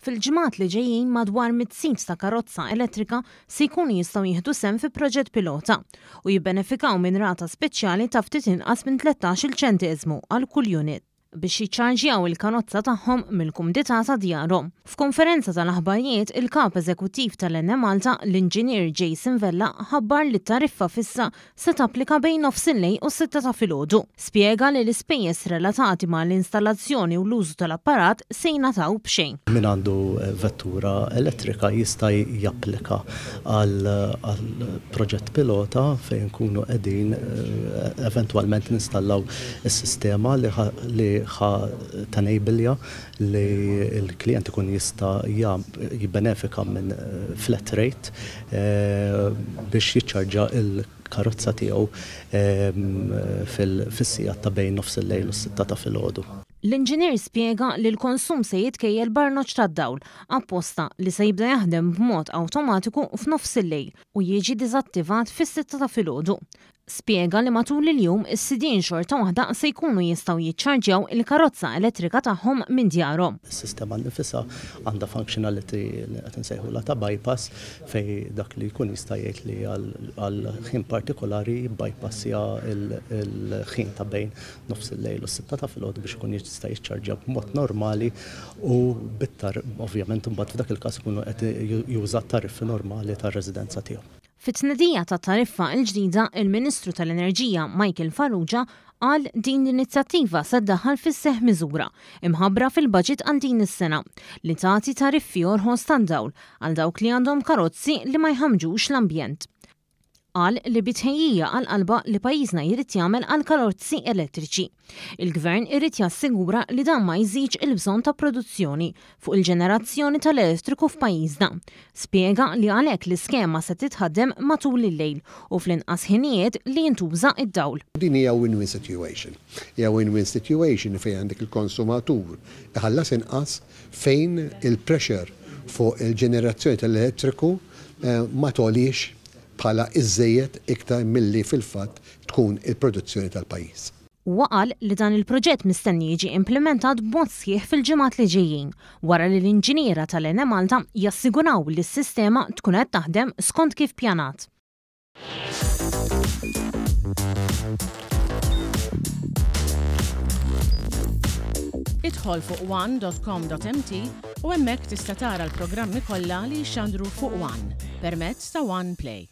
Fil-ġimgħat li ġejjin madwar 100 ta' karozza elettrika se jkunu jistgħu jieħdu sehem fi proġett pilota u jibbenefikaw minn rata speċjali ta' ftit inqas minn 13 ċentiżmu għal kull unit biex jiċċarġjaw il-karozza tagħhom mill-kumdità ta' djarhom. F'konferenza tal-aħbarijiet, il-kap eżekuttiv tal-Enemalta, l-Inġinier Jason Vella, ħabbar li t-tariffa fissa se tapplika bejn nofsillejl u s-sitta ta' filgħodu. Spjega li l-ispejjeż relatati ma' l-installazzjoni u l-użu tal-apparat se jingħataw b'xejn. Min għandu vettura elettrika jista' japplika għal proġett pilota fejn nkunu qegħdin eventwalment ninstallaw is-sistema li tanejbilja li l-klient ikun jista' jibbenefika minn flat rate biex jiċċarġa il-karozza tiegħu fis-sigħat ta' bejn nofsillejl u s-sitta ta' filgħodu. L-inġinier spjega li l-konsum se jitkejjel barnoġġ Tad-Dawl apposta li se jibda jaħdem b'mod awtomatiku f'nofsillejl u jiġi diżattivat fis-sitta ta' filgħodu. Spjega li matul il-jum is-sidien xorta waħda se jkunu jistgħu jiċċarġjaw il-karozza elettrika tagħhom minn djarhom. Is-sistema nnifisha għandha functionality li qed insejħula ta' bypass fejn dak li jkun jista' jgħid li għal ħin partikolari bypassja il-ħin ta' bejn nofsillejl u s-sitta ta' filgħodu biex ikun jista' jiċċarġja b'mod normali u ovvjament imbagħad f'dak il-każ ikunu qed juża tariffi normali tar-residenza tiegħu. Fit-tnedija ta' tariffa l-ġdida, il-Ministru tal-Enerġija Michael Farrugia qal din l-inizjattiva se ddaħħal fis-seħħ miżura imħabbra fil-Baġit għal din is-sena li tagħti tariffi Orħos Tad-Dawl għal dawk li għandhom karozzi li ma jħammġux l-ambjent. Qal li bitħejjija għal qalba li pajjiżna jrid jagħmel għal karozzi elettriċi. Il-Gvern irid jassigura li dan ma jżidx il-bżonn ta' produzzjoni fuq il-ġenerazzjoni tal-elettriku f'pajjiżna. Spjega li għalhekk l-iskema se titħaddem matul il-lejl u fl-inqas ħinijiet li jintuża id-dawl. Din hija win-win situation. Hija win-win situation fejn għandek il-konsumatur iħallas inqas fejn il-pressure fuq il-ġenerazzjoni tal-elettriku ma tolix bħala iżejjed iktar milli fil-fatt tkun il-produzzjoni tal-pajjiż. Waqal li dan il-proġett mistenni jiġi implementat b'mod sħiħ fil-ġimgħat li ġejjin wara li l-inġiniera tal-Enemalta jassiguraw li s-sistema tkun qed taħdem skont kif pjanat. Idħol fuq one.com.mt u hemmhekk tista' tara l-programmi kollha li jxandru fuq One permezz ta' One Play.